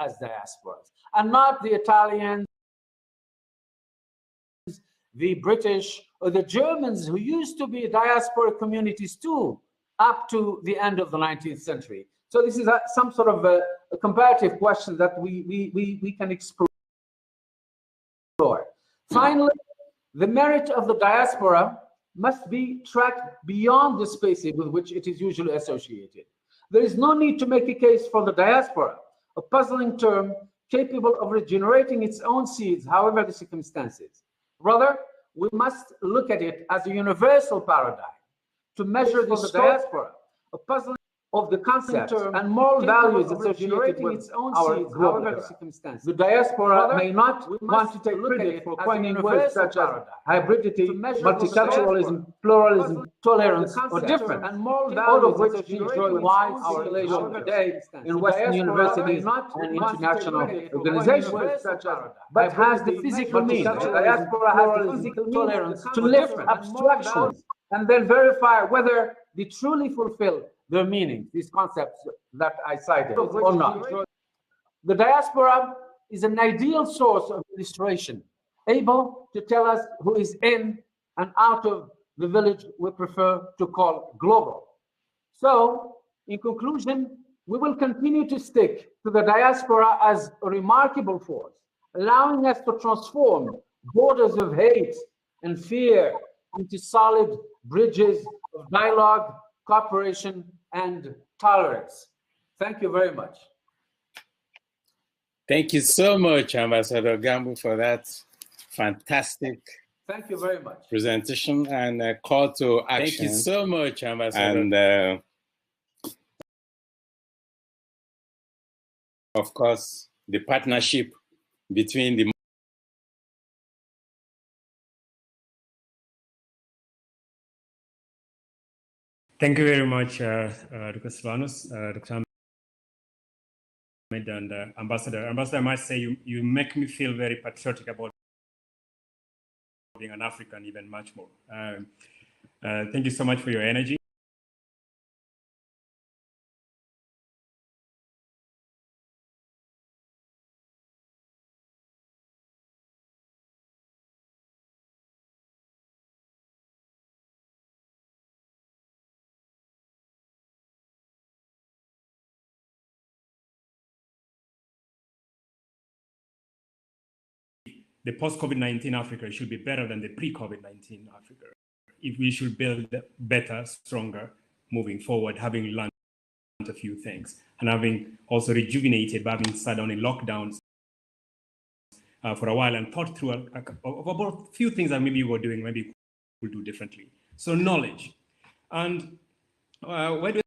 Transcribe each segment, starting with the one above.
as diasporas, and not the Italians, the British, or the Germans, who used to be diaspora communities too, up to the end of the 19th century. So this is some sort of a comparative question that we can explore. Finally, the merit of the diaspora must be tracked beyond the spaces with which it is usually associated. There is no need to make a case for the diaspora, a puzzling term capable of regenerating its own seeds, however the circumstances. Rather, we must look at it as a universal paradigm to measure the diaspora, a puzzling of the concept and moral values associated with our global circumstances. The diaspora may not want to take credit for coining words such as hybridity, multiculturalism, pluralism, tolerance, or difference, all of which enjoy wide circulation today in Western universities and international organizations. But has the physical means, the diaspora has the physical tolerance to lift abstractions and then verify whether they truly fulfill their meaning, these concepts that I cited, or not. The diaspora is an ideal source of illustration, able to tell us who is in and out of the village we prefer to call global. So, in conclusion, we will continue to stick to the diaspora as a remarkable force, allowing us to transform borders of hate and fear into solid bridges of dialogue, cooperation, and tolerance. Thank you very much. Thank you so much, Ambassador Gambo, for that fantastic Thank you very much. presentation and call to action. Thank you so much, Ambassador. And of course, the partnership between the Thank you very much, Dr. Silvanus, Dr. Ahmed, and Ambassador. Ambassador, I must say you make me feel very patriotic about being an African, even much more. Thank you so much for your energy. The post-COVID-19 Africa should be better than the pre-COVID-19 Africa. If we should build better, stronger, moving forward, having learned a few things, and having also rejuvenated by having sat down in lockdowns for a while and thought through about a few things that maybe we were doing, maybe we'll do differently. So knowledge. And where do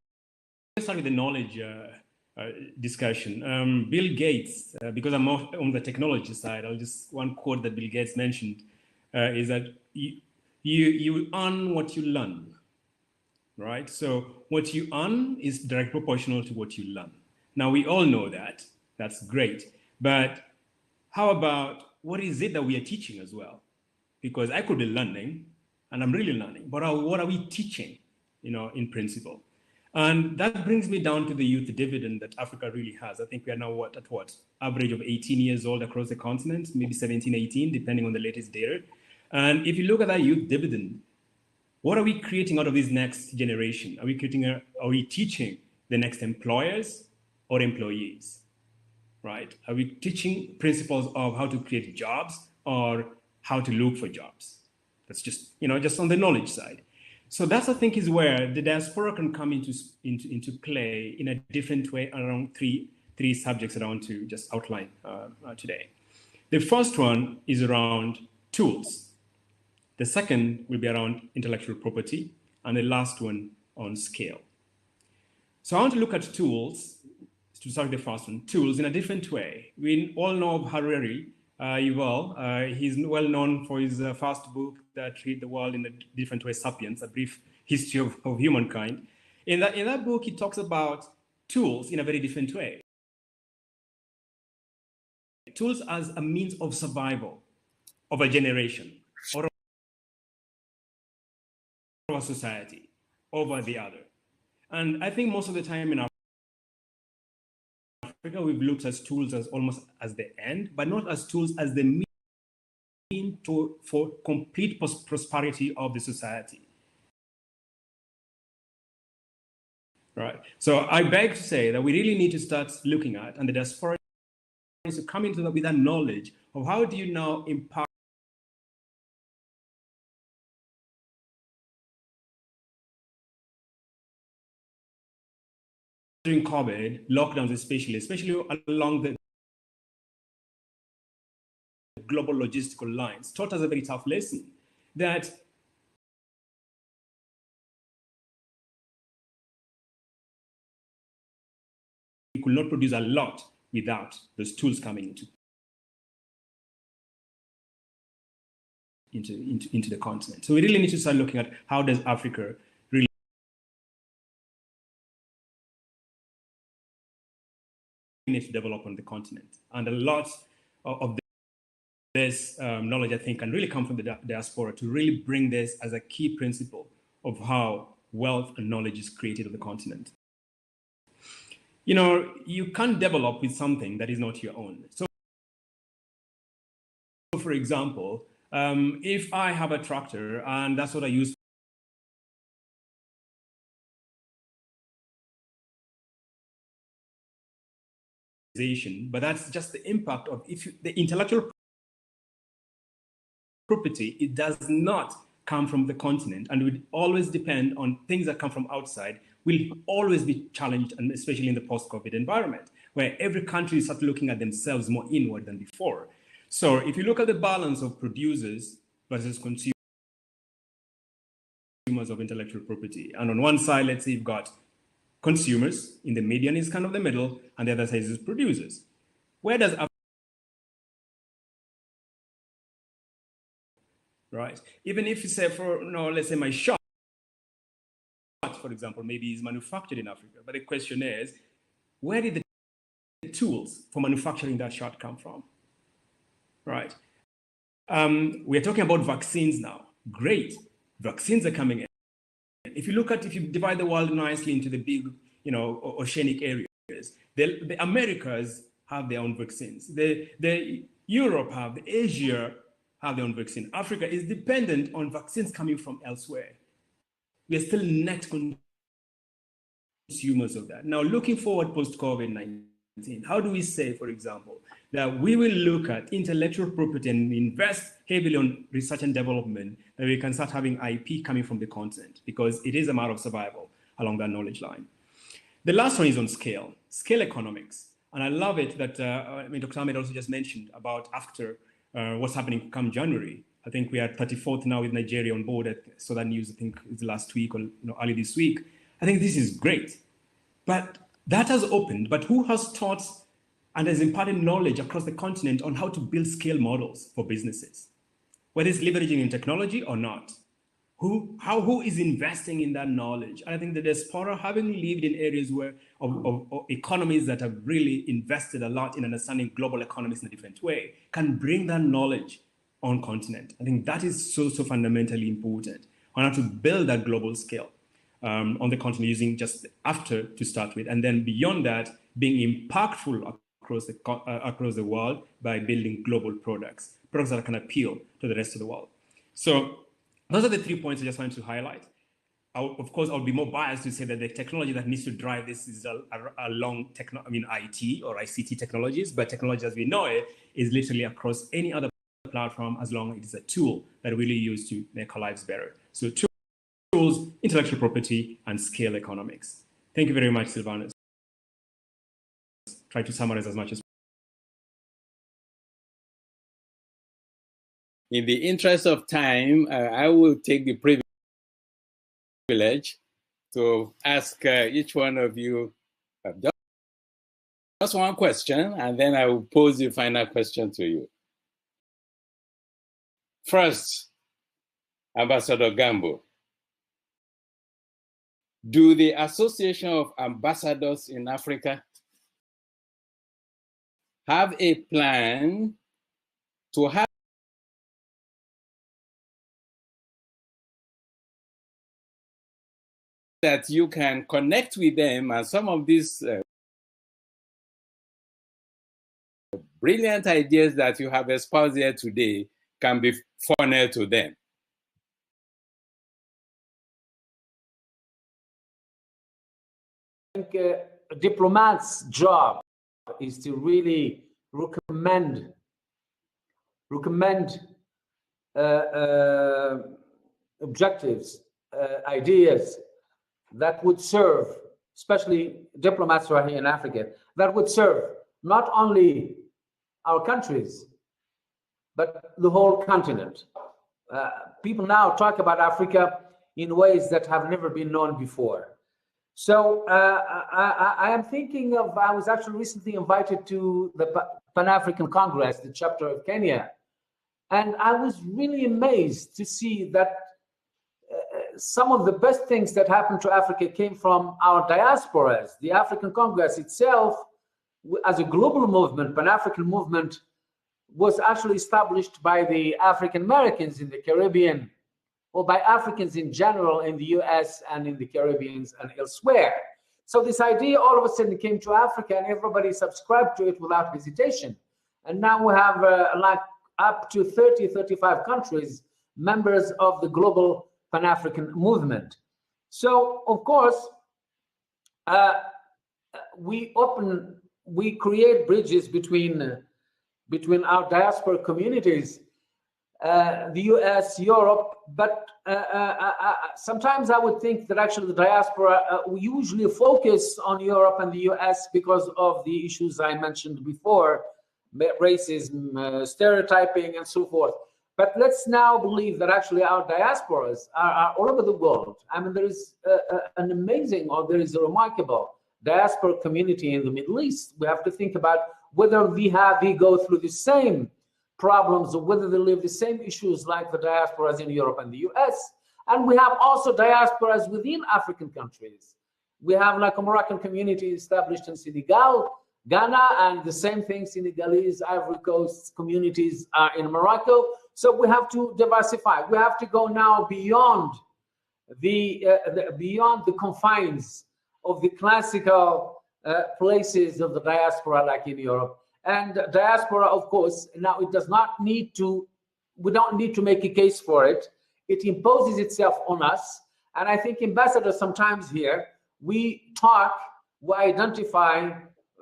we start with the knowledge discussion? Bill Gates, because I'm on the technology side, one quote that Bill Gates mentioned is that you earn what you learn, right? So what you earn is direct proportional to what you learn. Now we all know that, that's great, but how about what is it that we are teaching as well? Because I could be learning, and I'm really learning, but what are we teaching, in principle? And that brings me down to the youth dividend that Africa really has. I think we are now at what? Average of 18 years old across the continent, maybe 17, 18, depending on the latest data. And if you look at that youth dividend, what are we creating out of this next generation? Are we teaching the next employers or employees, right? Are we teaching principles of how to create jobs or how to look for jobs? That's just, just on the knowledge side. So that's, I think, is where the diaspora can come into play in a different way around three subjects around to just outline today. The first one is around tools. The second will be around intellectual property, and the last one on scale. So I want to look at tools, to start with the first one, tools in a different way. We all know of Harari, Yuval. He's well known for his first book that read the world in a different way, Sapiens, a brief history of humankind. In that book, he talks about tools in a very different way. Tools as a means of survival of a generation or of a society over the other. And I think most of the time in we've looked at tools as almost as the end, but not as tools as the mean for complete prosperity of the society. Right. So I beg to say that we really need to start looking at, and the diaspora needs to come into that with that knowledge of how do you now impact during COVID, lockdowns especially along the global logistical lines, taught us a very tough lesson that we could not produce a lot without those tools coming into the continent. So we really need to start looking at how does Africa really need to develop on the continent. And a lot of this knowledge, I think, can really come from the diaspora to really bring this as a key principle of how wealth and knowledge is created on the continent. You know, you can't develop with something that is not your own. So, for example, if I have a tractor and that's what I use, but that's just the impact of the intellectual property, it does not come from the continent and would always depend on things that come from outside, will always be challenged, and especially in the post-COVID environment, where every country starts looking at themselves more inward than before. So if you look at the balance of producers versus consumers of intellectual property, and on one side, let's say you've got consumers, in the median is kind of the middle, and the other side is producers. Where does right? Even if you say, let's say my shot, for example, maybe is manufactured in Africa, but the question is, where did the tools for manufacturing that shot come from? Right? We're talking about vaccines now. Great, vaccines are coming in. If you divide the world nicely into the big, oceanic areas, the Americas have their own vaccines. The Europe have, the Asia have their own vaccine. Africa is dependent on vaccines coming from elsewhere. We are still net consumers of that. Now, looking forward post-COVID-19, how do we say, for example, that we will look at intellectual property and invest heavily on research and development, that we can start having IP coming from the continent, because it is a matter of survival along that knowledge line. The last one is on scale economics. And I love it that, Dr. Ahmed also just mentioned about after what's happening come January. I think we are 34th now with Nigeria on board at Southern News, I think it's last week or early this week. I think this is great. But that has opened, but who has taught and has imparted knowledge across the continent on how to build scale models for businesses? Whether it's leveraging in technology or not. Who is investing in that knowledge? And I think the diaspora, having lived in areas of economies that have really invested a lot in understanding global economies in a different way, can bring that knowledge on continent. I think that is so fundamentally important on how to build that global scale on the continent, using just after to start with, and then beyond that, being impactful across the world by building global products that can appeal to the rest of the world. So those are the 3 points I just wanted to highlight. Of course, I'll be more biased to say that the technology that needs to drive this is along IT or ICT technologies, but technology as we know it is literally across any other platform, as long as it is a tool that really use to make our lives better. So tools, intellectual property, and scale economics. Thank you very much, Silvanus. Try to summarize as much as possible. In the interest of time, I will take the privilege to ask each one of you just one question, and then I will pose the final question to you. First, Ambassador Gambo, do the Association of Ambassadors in Africa have a plan to have that you can connect with them, and some of these brilliant ideas that you have espoused here today can be funneled to them? I think a diplomat's job is to really recommend objectives, ideas that would serve, especially diplomats who are here in Africa, that would serve not only our countries, but the whole continent. People now talk about Africa in ways that have never been known before. So I am thinking of, I was actually recently invited to the Pan-African Congress, the chapter of Kenya, and I was really amazed to see that some of the best things that happened to Africa came from our diasporas. The African Congress itself, as a global movement, Pan-African movement, was actually established by the African Americans in the Caribbean, or by Africans in general in the US and in the Caribbean and elsewhere. So this idea all of a sudden came to Africa and everybody subscribed to it without hesitation. And now we have like up to 30, 35 countries, members of the global Pan-African movement. So of course, we create bridges between our diaspora communities, the US, Europe, but sometimes I would think that actually the diaspora, we usually focus on Europe and the US because of the issues I mentioned before, racism, stereotyping, and so forth. But let's now believe that actually our diasporas are all over the world. I mean, there is an amazing, or there is a remarkable diaspora community in the Middle East. We have to think about whether we go through the same problems or whether they live the same issues like the diasporas in Europe and the US. And we have also diasporas within African countries. We have like a Moroccan community established in Senegal, Ghana, and the same thing, Senegalese, Ivory Coast communities are in Morocco. So we have to diversify. We have to go now beyond the confines of the classical places of the diaspora, like in Europe. And diaspora, of course, now it does not need to, we don't need to make a case for it. It imposes itself on us. And I think ambassadors sometimes here, we talk, we identify,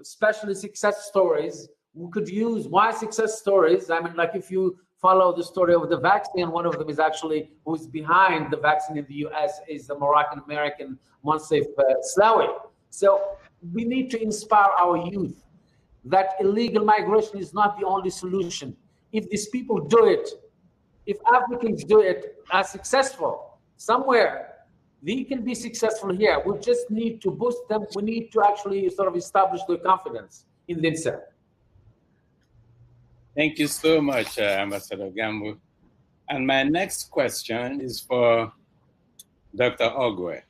especially success stories. We could use why success stories. I mean, like if you follow the story of the vaccine, one of them is actually who's behind the vaccine in the US is the Moroccan-American Monsef Slawi. So we need to inspire our youth that illegal migration is not the only solution. If these people do it, if Africans do it as successful somewhere, they can be successful here. We just need to boost them. We need to actually sort of establish their confidence in themselves. Thank you so much, Ambassador Gambo. And my next question is for Dr. Ogwe.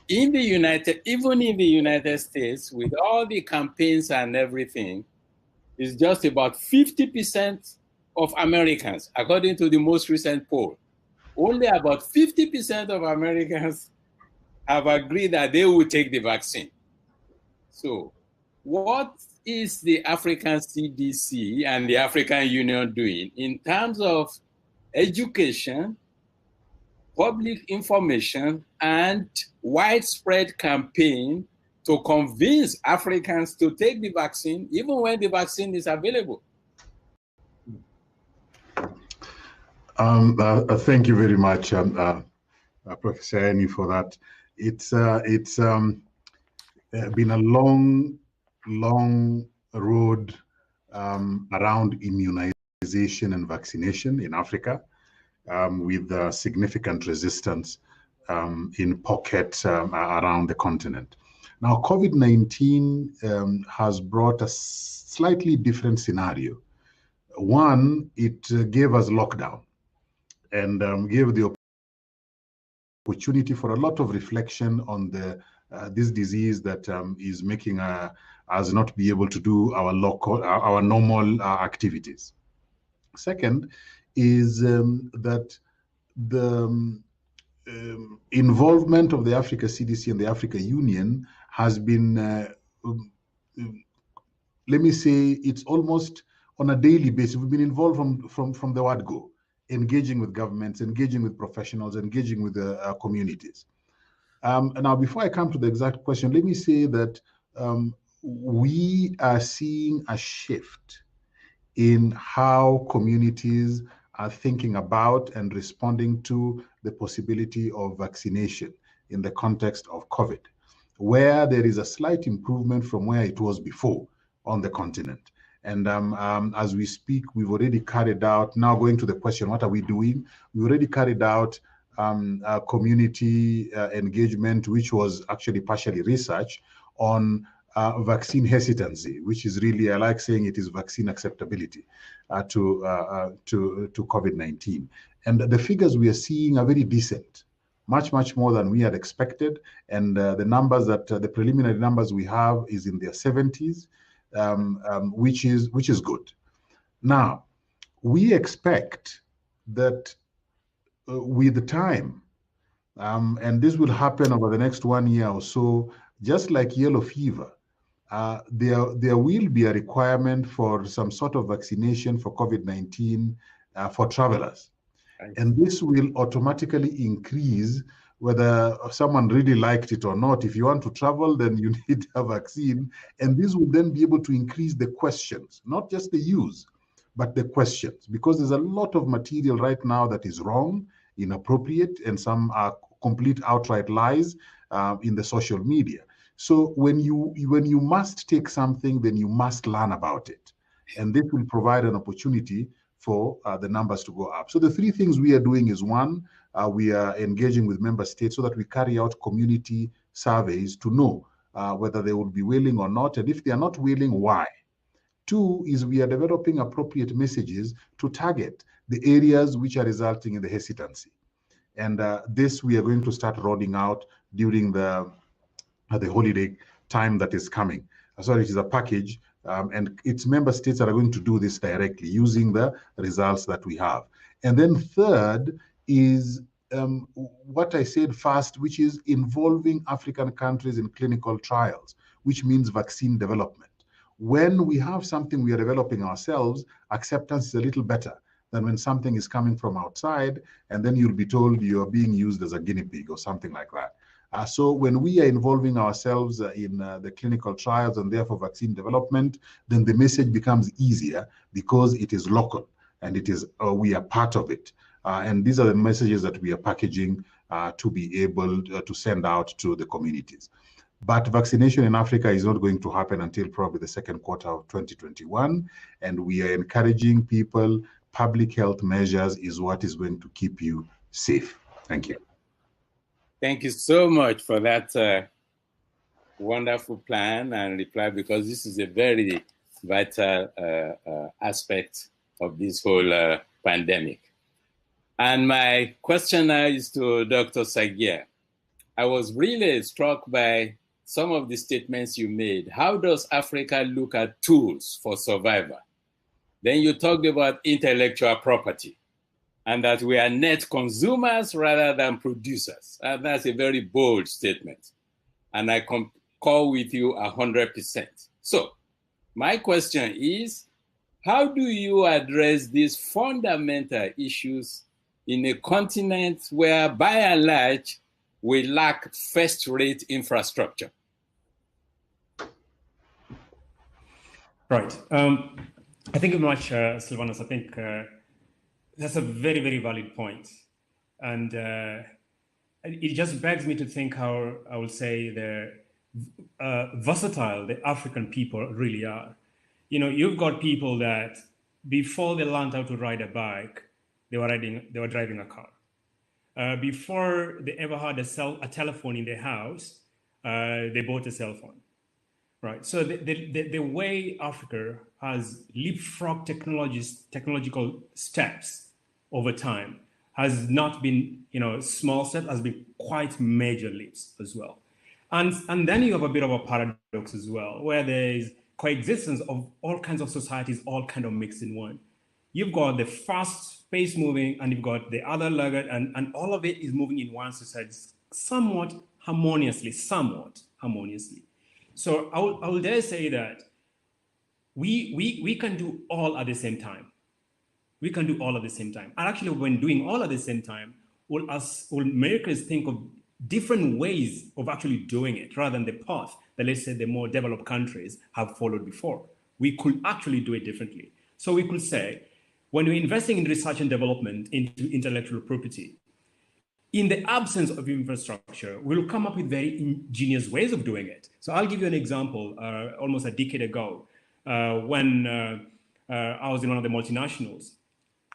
Even in the United States, with all the campaigns and everything, it's just about 50% of Americans, according to the most recent poll. Only about 50% of Americans have agreed that they will take the vaccine. So what is the African CDC and the African Union doing in terms of education, public information, and widespread campaign to convince Africans to take the vaccine, even when the vaccine is available? Thank you very much, Professor Sereni, for that. It's been a long road around immunization and vaccination in Africa, with significant resistance in pockets around the continent. Now, COVID-19 has brought a slightly different scenario. One, it gave us lockdown and gave the opportunity for a lot of reflection on this disease that is making us not be able to do our normal activities. Second is that the involvement of the Africa CDC and the Africa Union has been let me say, it's almost on a daily basis. We've been involved from the word go, engaging with governments, engaging with professionals, engaging with the communities. And now, before I come to the exact question, let me say that we are seeing a shift in how communities are thinking about and responding to the possibility of vaccination in the context of COVID, where there is a slight improvement from where it was before on the continent. And as we speak, we've already carried out, now going to the question, what are we doing? We've already carried out community engagement, which was actually partially research on vaccine hesitancy, which is really, I like saying it is vaccine acceptability to COVID-19. And the figures we are seeing are very decent, much more than we had expected. And the numbers that, the preliminary numbers we have is in their 70s, which is good. Now, we expect that with the time, and this will happen over the next 1 year or so, just like yellow fever, there will be a requirement for some sort of vaccination for COVID-19 for travelers. And this will automatically increase, whether someone really liked it or not. If you want to travel, then you need a vaccine. And this will then be able to increase the questions, not just the use, but the questions, because there's a lot of material right now that is wrong, inappropriate, and some are complete outright lies in the social media. So when you must take something, then you must learn about it. And this will provide an opportunity for the numbers to go up. So the three things we are doing is, one, we are engaging with member states so that we carry out community surveys to know whether they will be willing or not, and if they are not willing, why. Two is we are developing appropriate messages to target the areas which are resulting in the hesitancy. And this we are going to start rolling out during the holiday time that is coming. Sorry, it is a package, and its member states are going to do this directly using the results that we have. And then third is what I said first, which is involving African countries in clinical trials, which means vaccine development. When we have something we are developing ourselves, acceptance is a little better than when something is coming from outside, and then you'll be told you are being used as a guinea pig or something like that. So when we are involving ourselves in the clinical trials and therefore vaccine development, then the message becomes easier because it is local and it is we are part of it. And these are the messages that we are packaging to be able to send out to the communities. But vaccination in Africa is not going to happen until probably the second quarter of 2021. And we are encouraging people. Public health measures is what is going to keep you safe. Thank you. Thank you so much for that wonderful plan and reply, because this is a very vital aspect of this whole pandemic. And my question now is to Dr. Sagia. I was really struck by some of the statements you made. How does Africa look at tools for survival? Then you talked about intellectual property and that we are net consumers rather than producers. And that's a very bold statement. And I concur with you 100%. So my question is, how do you address these fundamental issues in a continent where, by and large, we lack first-rate infrastructure? Right. I think much, Silvanus, I think that's a very, very valid point. And it just begs me to think how, I would say, the versatile the African people really are. You know, you've got people that before they learned how to ride a bike, they were driving a car. Before they ever had a telephone in their house, they bought a cell phone. Right. So the way Africa has leapfrogged technological steps over time has not been, small steps, has been quite major leaps as well. And then you have a bit of a paradox as well, where there is coexistence of all kinds of societies, all kind of mixed in one. You've got the fast space moving, and you've got the other laggard, and all of it is moving in one society somewhat harmoniously. So I will dare say that we can do all at the same time. We can do all at the same time. And actually, when doing all at the same time, will Americans think of different ways of actually doing it rather than the path that, let's say, the more developed countries have followed before. We could actually do it differently. So we could say, when we're investing in research and development into intellectual property, in the absence of infrastructure, we'll come up with very ingenious ways of doing it. So I'll give you an example. Almost a decade ago, when I was in one of the multinationals,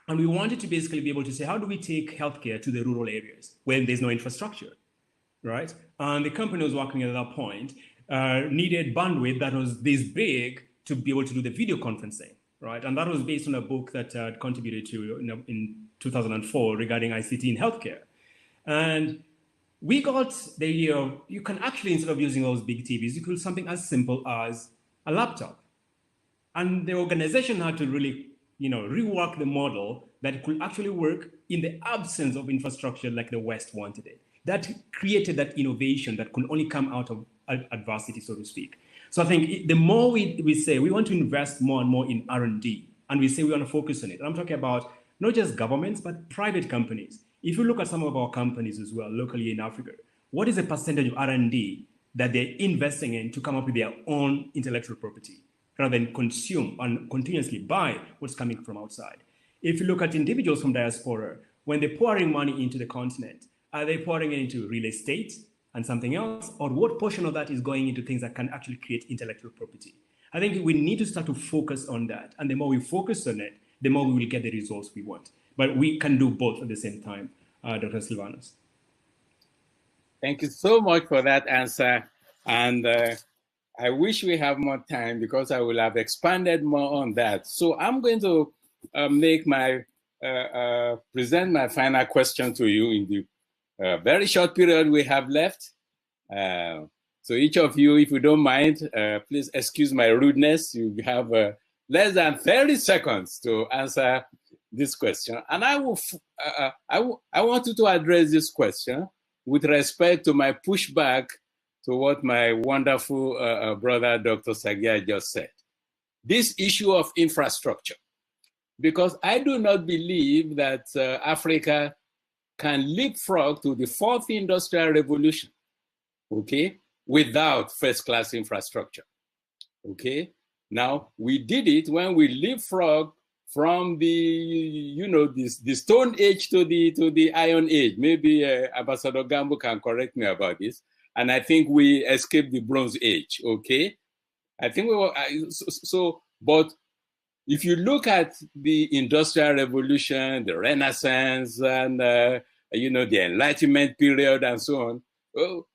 and we wanted to basically be able to say, how do we take healthcare to the rural areas when there's no infrastructure, right? And the company I was working at that point needed bandwidth that was this big to be able to do the video conferencing, right? And that was based on a book that I contributed to in 2004 regarding ICT in healthcare. And we got the idea of, you can actually, instead of using those big TVs, you could do something as simple as a laptop. And the organization had to really, rework the model that could actually work in the absence of infrastructure like the West wanted it. That created that innovation that could only come out of adversity, so to speak. So I think the more we say we want to invest more and more in R&D, and we say we want to focus on it, and I'm talking about not just governments, but private companies. If you look at some of our companies as well, locally in Africa, what is the percentage of R&D that they're investing in to come up with their own intellectual property, rather than consume and continuously buy what's coming from outside? If you look at individuals from diaspora, when they're pouring money into the continent, are they pouring it into real estate and something else? Or what portion of that is going into things that can actually create intellectual property? I think we need to start to focus on that. And the more we focus on it, the more we will get the results we want. But we can do both at the same time, Dr. Silvanus. Thank you so much for that answer. And I wish we have more time because I will have expanded more on that. So I'm going to present my final question to you in the very short period we have left. So each of you, if you don't mind, please excuse my rudeness. You have less than 30 seconds to answer this question. And I want you to address this question with respect to my pushback to what my wonderful brother, Dr. Sagia, just said. This issue of infrastructure, because I do not believe that Africa can leapfrog to the fourth industrial revolution, okay, without first-class infrastructure, okay? Now, we did it when we leapfrog from the, the Stone Age to the Iron Age. Maybe Ambassador Gambo can correct me about this. And I think we escaped the Bronze Age, okay? I think we were, but if you look at the Industrial Revolution, the Renaissance, and the Enlightenment period and so on,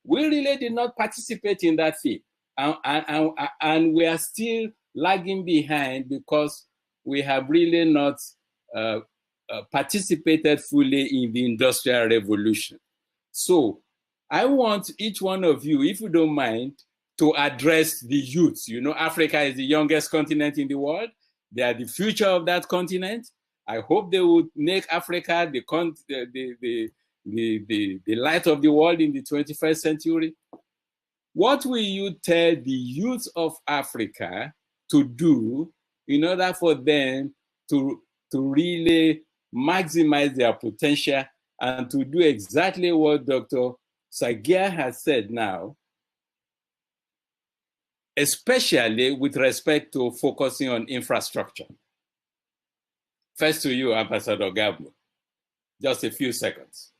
we really did not participate in that field. And we are still lagging behind because we have really not participated fully in the Industrial Revolution. So I want each one of you, if you don't mind, to address the youth. Africa is the youngest continent in the world. They are the future of that continent. I hope they would make Africa the light of the world in the 21st century. What will you tell the youth of Africa to do in order for them to really maximize their potential and to do exactly what Dr. Sagia has said now, especially with respect to focusing on infrastructure? First to you, Ambassador Gablo. Just a few seconds.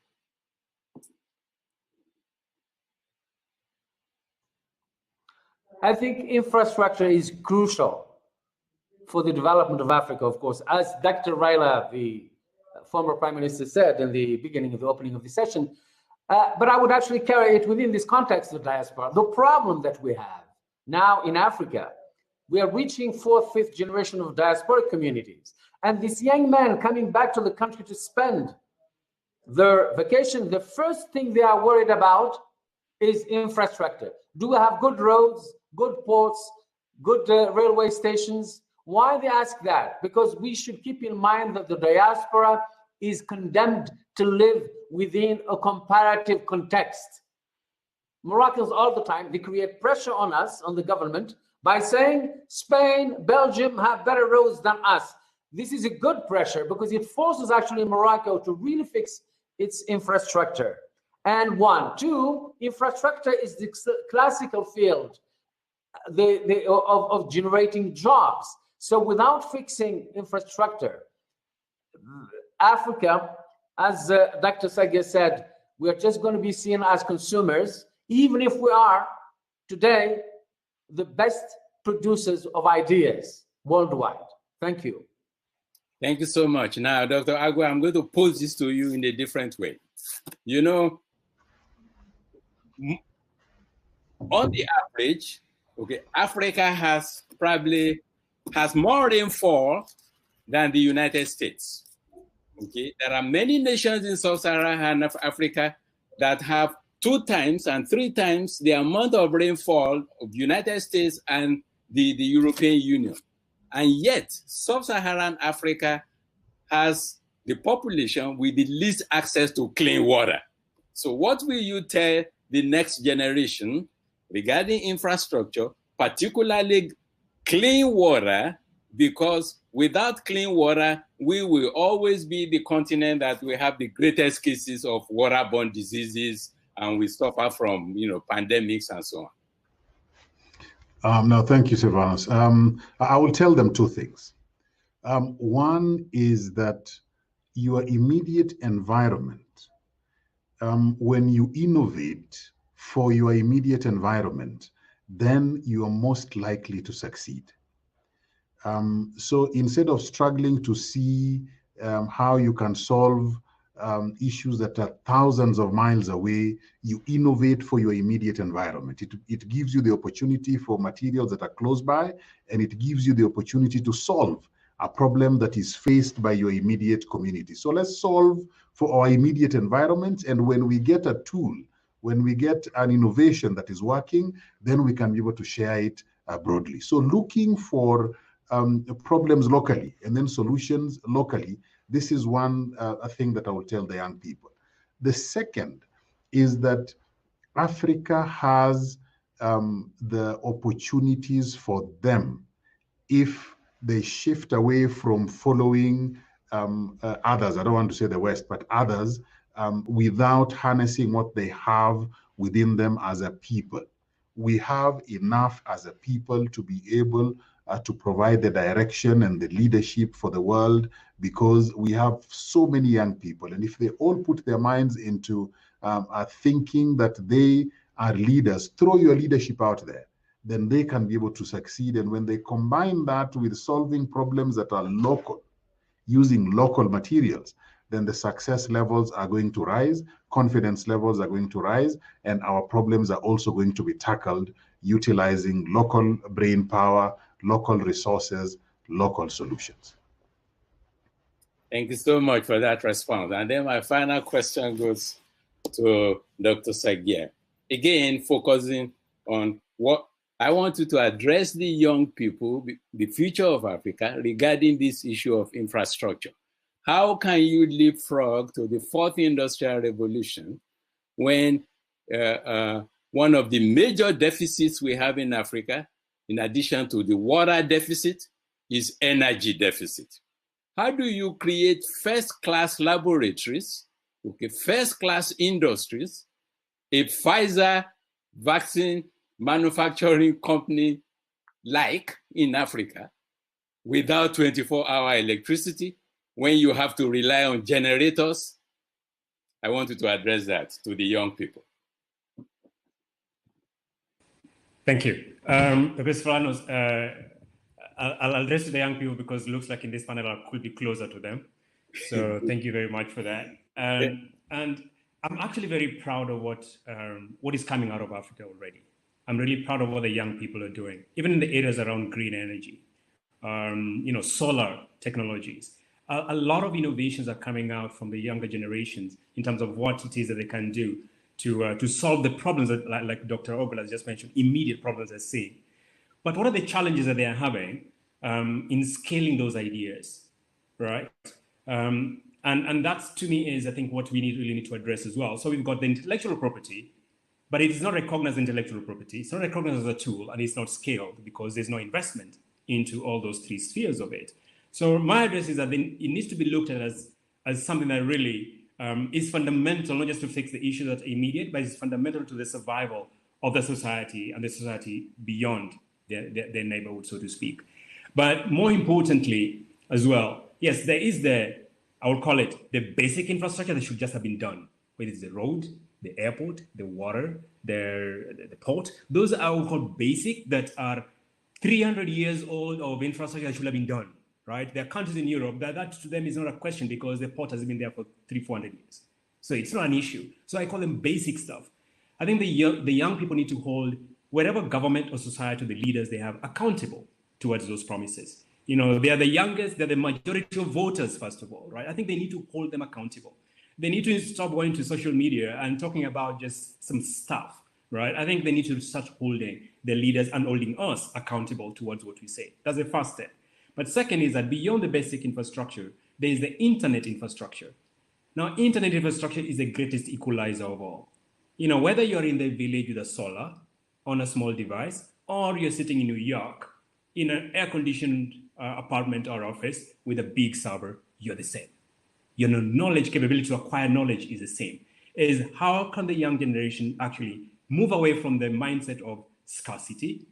I think infrastructure is crucial for the development of Africa, of course. As Dr. Raila, the former Prime Minister, said in the beginning of the opening of the session, but I would actually carry it within this context of diaspora. The problem that we have now in Africa, we are reaching fourth, fifth generation of diasporic communities. And these young men coming back to the country to spend their vacation, the first thing they are worried about is infrastructure. Do we have good roads, good ports, good railway stations? Why they ask that? Because we should keep in mind that the diaspora is condemned to live within a comparative context. Moroccans all the time, they create pressure on us, on the government, by saying Spain, Belgium have better roads than us. This is a good pressure because it forces actually Morocco to really fix its infrastructure. And one, two, infrastructure is the classical field of generating jobs. So without fixing infrastructure, Africa, as Dr. Sagia said, we are just going to be seen as consumers, even if we are today the best producers of ideas worldwide. Thank you. Thank you so much. Now, Dr. Agua, I'm going to pose this to you in a different way. You know, on the average, okay, Africa has more rainfall than the United States. Okay, there are many nations in sub-Saharan Africa that have 2 times and 3 times the amount of rainfall of the United States and the European Union. And yet, sub-Saharan Africa has the population with the least access to clean water. So what will you tell the next generation regarding infrastructure, particularly clean water? Because without clean water, we will always be the continent that will have the greatest cases of waterborne diseases, and we suffer from, pandemics and so on. No, thank you, Silvanus. I will tell them 2 things. One is that your immediate environment, when you innovate for your immediate environment, then you are most likely to succeed. So instead of struggling to see how you can solve issues that are thousands of miles away, you innovate for your immediate environment. It gives you the opportunity for materials that are close by, and it gives you the opportunity to solve a problem that is faced by your immediate community. So let's solve for our immediate environment, and when we get a tool, when we get an innovation that is working, then we can be able to share it broadly. So looking for problems locally and then solutions locally, this is one thing that I will tell the young people. The second is that Africa has the opportunities for them if they shift away from following others. I don't want to say the West, but others, without harnessing what they have within them as a people. We have enough as a people to be able to provide the direction and the leadership for the world, because we have so many young people. And if they all put their minds into thinking that they are leaders, throw your leadership out there, then they can be able to succeed. And when they combine that with solving problems that are local, using local materials, then the success levels are going to rise, confidence levels are going to rise, and our problems are also going to be tackled utilizing local brain power, local resources, local solutions. Thank you so much for that response. And then my final question goes to Dr. Sagia. Again, focusing on what I want you to address the young people, the future of Africa, regarding this issue of infrastructure. How can you leapfrog to the 4th industrial revolution when one of the major deficits we have in Africa, in addition to the water deficit, is energy deficit? How do you create first-class laboratories, okay, first-class industries, a Pfizer vaccine manufacturing company like in Africa, without 24-hour electricity, when you have to rely on generators? I want you to address that to the young people. Thank you. Dr. Silvanus, I'll address to the young people because it looks like in this panel I could be closer to them. So thank you very much for that. And I'm actually very proud of what is coming out of Africa already. I'm really proud of what the young people are doing, even in the areas around green energy, solar technologies. A lot of innovations are coming out from the younger generations in terms of what it is that they can do to solve the problems that, like Dr. Ogul has just mentioned, immediate problems they're seeing. But what are the challenges that they are having in scaling those ideas, right? And that's, to me, is I think what we really need to address as well. So we've got the intellectual property, but it is not recognized as intellectual property. It's not recognized as a tool, and it's not scaled because there's no investment into all those three spheres of it. So my advice is that it needs to be looked at as something that really is fundamental, not just to fix the issues that are immediate, but it's fundamental to the survival of the society and the society beyond their neighborhood, so to speak. But more importantly as well, yes, there is I would call it the basic infrastructure that should just have been done, whether it's the road, the airport, the water, the port. Those are what we call basic, that are 300 years old of infrastructure that should have been done, right? There are countries in Europe that to them is not a question because the port has been there for 300-400 years. So it's not an issue. So I call them basic stuff. I think the young people need to hold whatever government or society, the leaders they have, accountable towards those promises. You know, they are the youngest, they're the majority of voters, first of all, right? I think they need to hold them accountable. They need to stop going to social media and talking about just some stuff, right? I think they need to start holding the leaders and holding us accountable towards what we say. That's the first step. But second is that beyond the basic infrastructure, there is the internet infrastructure. Now, internet infrastructure is the greatest equalizer of all. You know, whether you're in the village with a solar on a small device, or you're sitting in New York in an air-conditioned apartment or office with a big server, you're the same. Your knowledge capability to acquire knowledge is the same. Is how can the young generation actually move away from the mindset of scarcity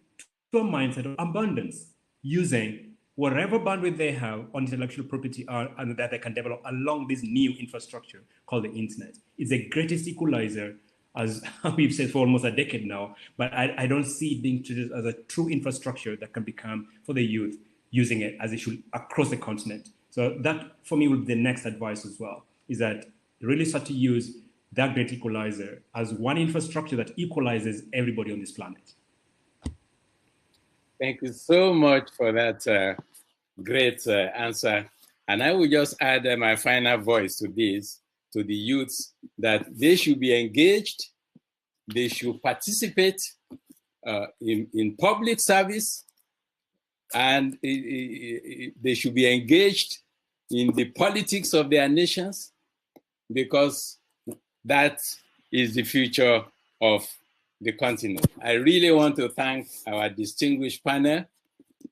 to a mindset of abundance, using whatever bandwidth they have on intellectual property and that they can develop along this new infrastructure called the internet. It's the greatest equalizer, as we've said for almost a decade now, but I don't see it being treated as a true infrastructure that can become for the youth using it as it should across the continent. So that for me would be the next advice as well, is that really start to use that great equalizer as one infrastructure that equalizes everybody on this planet. Thank you so much for that great answer. And I will just add my final voice to this, to the youths, that they should be engaged, they should participate in public service, and they should be engaged in the politics of their nations, because that is the future of the continent. I really want to thank our distinguished panel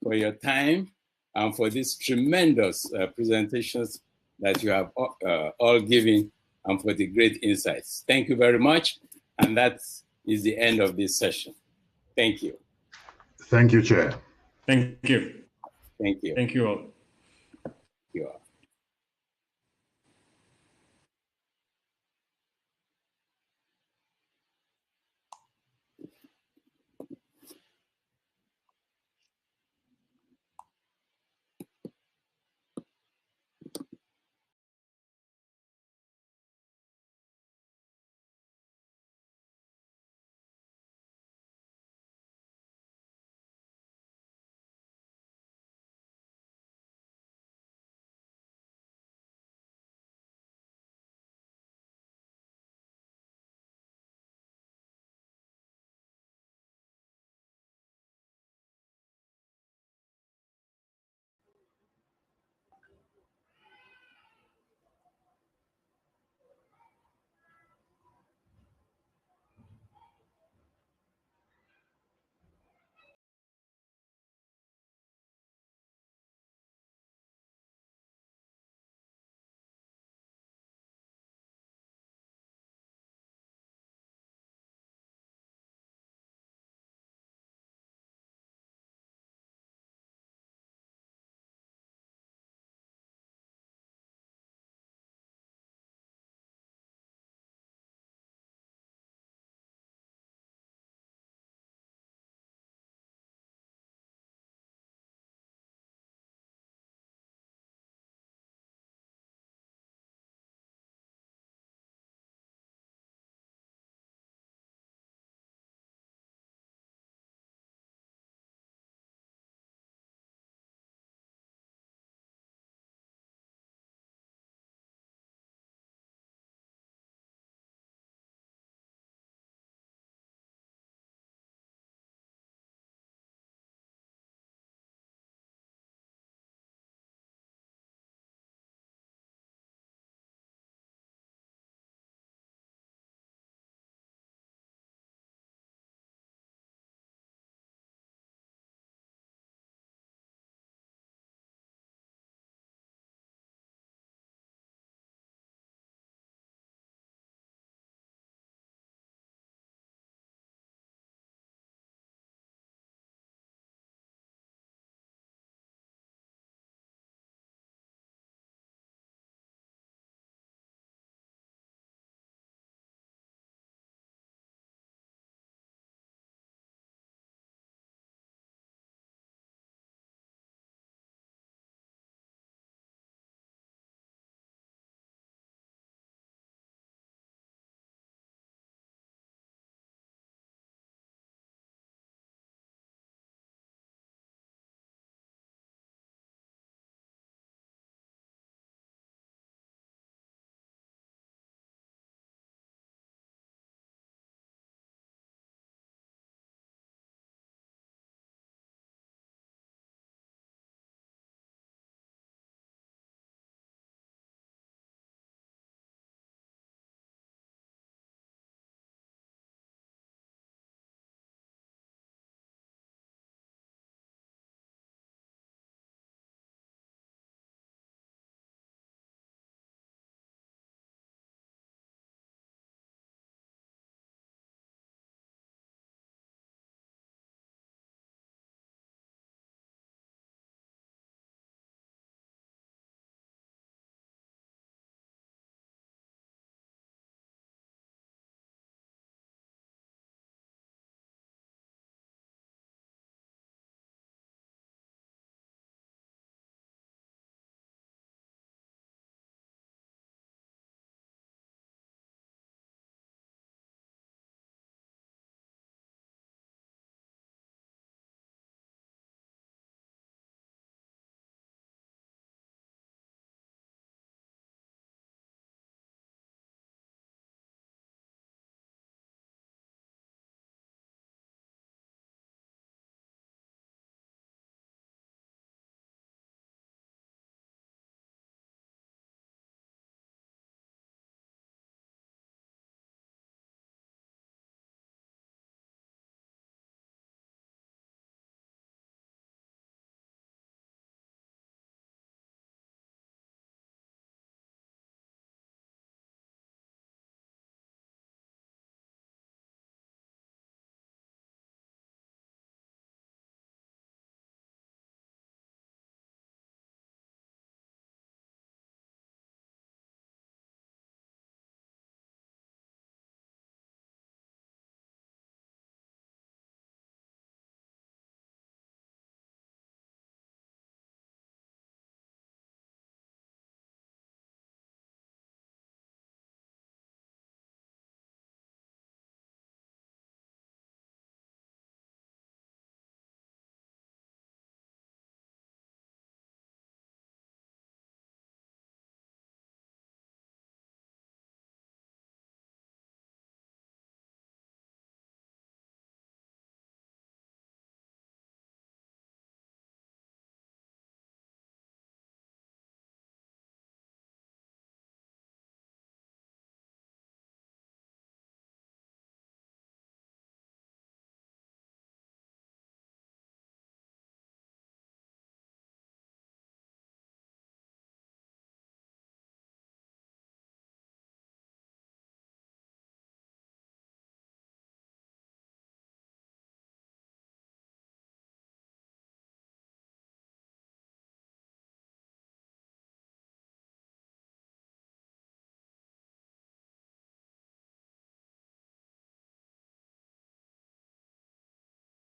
for your time and for these tremendous presentations that you have all given, and for the great insights. Thank you very much. And that is the end of this session. Thank you. Thank you, Chair. Thank you. Thank you. Thank you all.